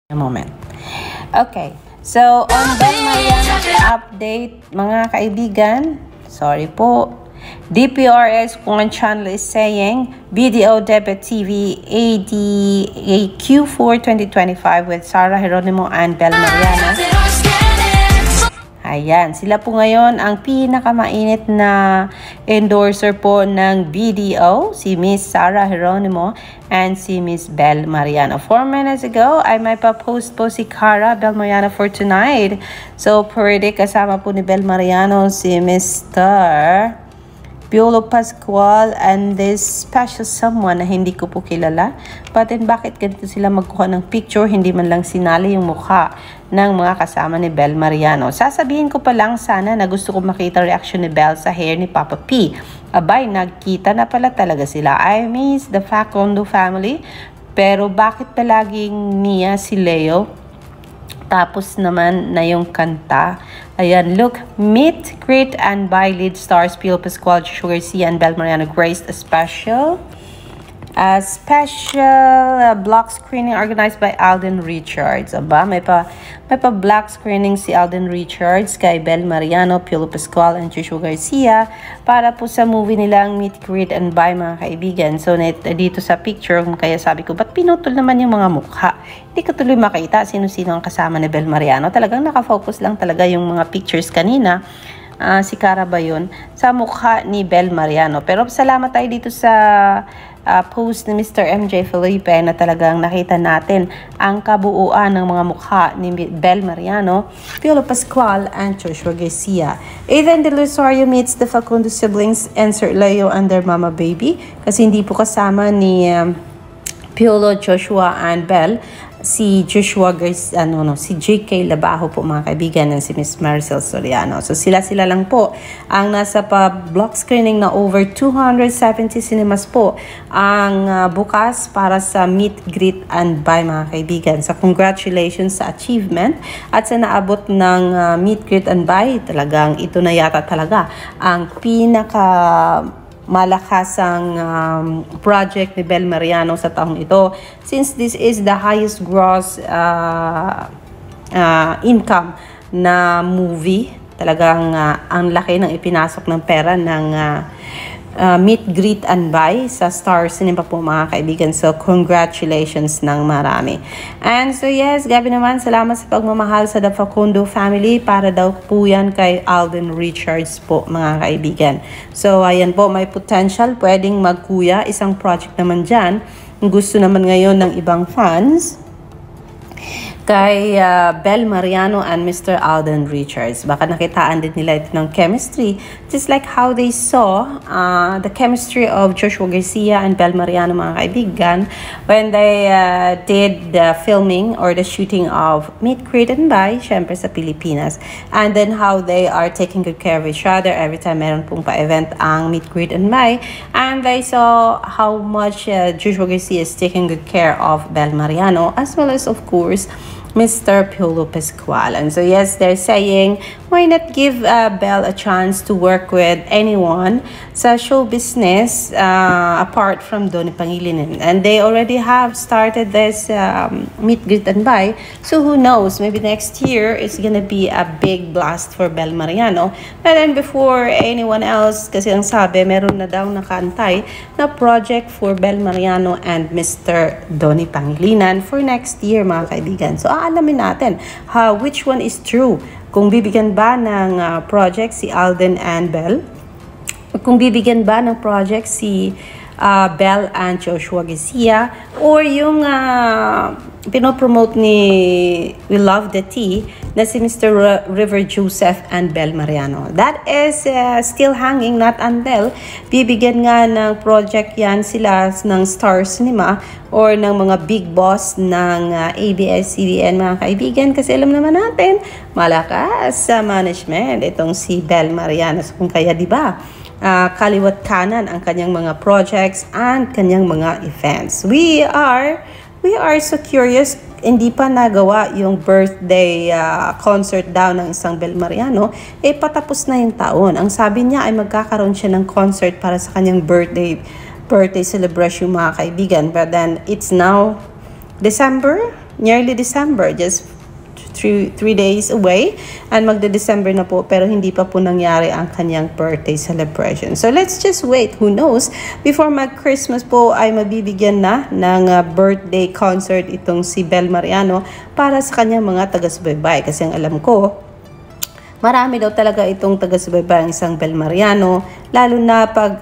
A moment. Okay. So, on Bel Mariano update, mga kaibigan, sorry po, DPRS One channel is saying BDO Debit TV ADAQ4 2025 with Sarah Geronimo and Bel Mariano. Ayan, sila po ngayon ang pinakamainit na endorser po ng BDO, si Miss Sarah Geronimo and si Miss Bel Mariano. 4 minutes ago, ay may pa-post po si Cara Bel Mariano for tonight. So, pwede kasama po ni Bel Mariano si Mr. Piolo Pascual and this special someone na hindi ko po kilala. But then, bakit ganito sila magkuha ng picture? Hindi man lang sinali yung mukha ng mga kasama ni Bel Mariano. Sasabihin ko pa lang sana na gusto ko makita reaction ni Bel sa hair ni Papa P. Abay, nagkita na pala talaga sila. I miss the Facundo family. Pero bakit palaging Mia si Leo? Tapos naman na yung kanta. Ayan, look, meet, greet, and buy lead stars Piolo Pascual, Joshua Garcia, and Bel Mariano graced a special block screening organized by Alden Richards. Aba, may pa block screening si Alden Richards kay Bel Mariano, Piolo Pascual, and Joshua Garcia para po sa movie nilang Meet, Greet, and Buy, mga kaibigan. So, dito sa picture, kaya sabi ko, ba't pinutol naman yung mga mukha? Hindi ko tuloy makita sino-sino ang kasama ni Bel Mariano. Talagang nakafocus lang talaga yung mga pictures kanina. Si Cara ba yun? Sa mukha ni Bel Mariano. Pero salamat tayo dito sa post ni Mr. MJ Felipe na talagang nakita natin ang kabuuan ng mga mukha ni Bel Mariano, Piolo Pascual, and Joshua Garcia. Even De Lusario meets the Facundo siblings, insert Leo and their mama baby. Kasi hindi po kasama ni Piolo, Joshua, and Bel si Joshua Garcia, si JK Labajo po, mga kaibigan, ng si Miss Maricel Soriano. So sila lang po ang nasa block screening na over 270 cinemas po ang bukas para sa Meet, Greet, and Buy, mga kaibigan. So congratulations sa achievement at sa naabot ng Meet, Greet, and Buy. Talagang ito na yata talaga ang malakasang project ni Bel Mariano sa taong ito, since this is the highest gross income na movie. Talagang ang laki ng ipinasok ng pera ng Meet, Greet, and Buy sa Star Cinema po, mga kaibigan. So, congratulations ng marami. And so, yes, gabi naman, salamat sa pagmamahal sa The Facundo family. Para daw po yan kay Alden Richards po, mga kaibigan. So, ayan po, may potential. Pwedeng magkuya. Isang project naman dyan. Gusto naman ngayon ng ibang fans kay Bel Mariano and Mr. Alden Richards. Baka nakitaan din nila ito ng chemistry. Just like how they saw the chemistry of Joshua Garcia and Bel Mariano, mga kaibigan, when they did the filming or the shooting of Meet, Greet, and Buy, syempre sa Pilipinas. And then how they are taking good care of each other every time meron pong pa-event ang Meet, Greet, and Buy. And they saw how much Joshua Garcia is taking good care of Bel Mariano, as well as, of course, Mr. Piolo Pascual. And so, yes, they're saying, why not give Bel a chance to work with anyone sa show business apart from Donnie Pangilinan? And they already have started this Meet, Greet, and Buy. So, who knows? Maybe next year, it's gonna be a big blast for Bel Mariano. But then, before anyone else, kasi ang sabi, meron na daw nakantay na project for Bel Mariano and Mr. Donnie Pangilinan for next year, mga kaibigan. So, alamin natin which one is true. Kung bibigyan ba ng project si Alden and Bel, kung bibigyan ba ng project si Bel and Joshua Garcia, or yung pinopromote ni We Love the Tea na si Mr. River Joseph and Bel Mariano. That is still hanging, not until bibigyan nga ng project yan sila ng Star Cinema or ng mga big boss ng ABS-CBN, mga kaibigan. Kasi alam naman natin, malakas sa management itong si Bel Mariano. So, kung kaya, di ba, kaliwat kanan ang kanyang mga projects and kanyang mga events. We are so curious. Hindi pa nagawa yung birthday concert daw ng isang Bel Mariano. Patapos na yung taon. Ang sabi niya ay magkakaroon siya ng concert para sa kanyang birthday celebration, mga kaibigan. But then, it's now December. nearly December, just 3 days away, and magde-December na po, pero hindi pa po nangyari ang kanyang birthday celebration. So let's just wait, who knows, before mag-Christmas po ay mabibigyan na ng birthday concert itong si Bel Mariano para sa kanyang mga taga-subaybay. Kasi ang alam ko, marami daw talaga itong taga-subaybay ang isang Bel Mariano, lalo na pag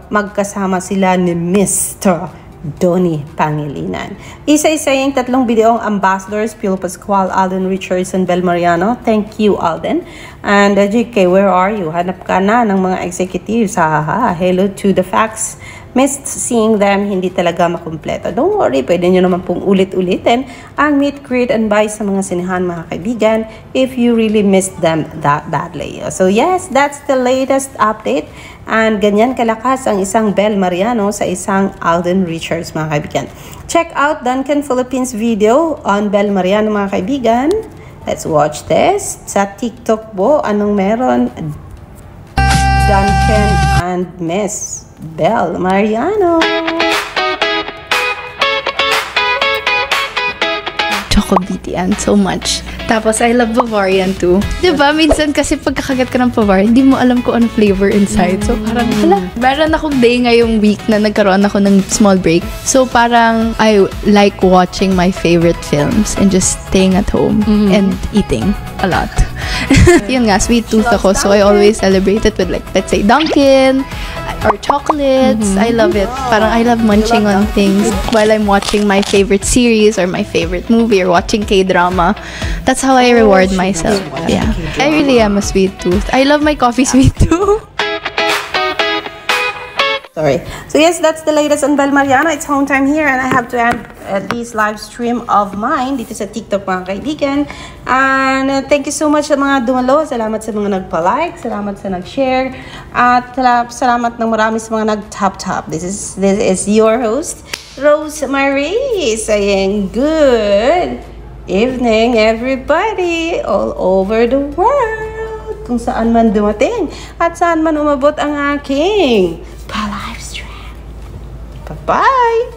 magkasama sila ni Mr. Donnie Pangilinan. Isa-isa yung 3 videong ambassadors, Pio Pascual, Alden Richards, and Bel Mariano. Thank you, Alden. And JK, where are you? Hanap ka na ng mga executives. Hello to the facts. Missed seeing them, hindi talaga makumpleto. Don't worry, pwede nyo naman pong ulit-ulitin ang meet, greet, and buy sa mga sinihan, mga kaibigan, if you really missed them that badly. So yes, that's the latest update. And ganyan kalakas ang isang Bel Mariano sa isang Alden Richards, mga kaibigan. Check out Duncan Philippines video on Bel Mariano, mga kaibigan. Let's watch this. Sa TikTok po, anong meron? Duncan and Miss Bel Mariano. Choco BTN so much. Tapos, I love Bavarian too. Diba? Minsan kasi pagkakagat ka ng Bavarian, hindi mo alam kung ano flavor inside. So, parang, meron akong day ngayong week na nagkaroon ako ng small break. So, parang, I like watching my favorite films and just staying at home and eating a lot. Yun nga, sweet tooth ako. So, I always celebrate it with, like, let's say, Dunkin' or chocolates. I love it. Parang, I love munching on things while I'm watching my favorite series or my favorite movie or watching K-drama. That's how I reward myself. Yeah. I really am a sweet tooth. I love my coffee sweet too. Sorry. So yes, that's the latest on Bel Mariano. It's home time here, and I have to end this live stream of mine dito sa TikTok, mga kaibigan. And thank you so much sa mga dumalo. Salamat sa mga nagpa-like. Salamat sa nag-share. At salamat ng marami sa mga nag-tap-tap. This is your host, Rose Marie, saying good evening, everybody, all over the world, kung saan man dumating at saan man umabot ang aking pa-live stream. Bye-bye!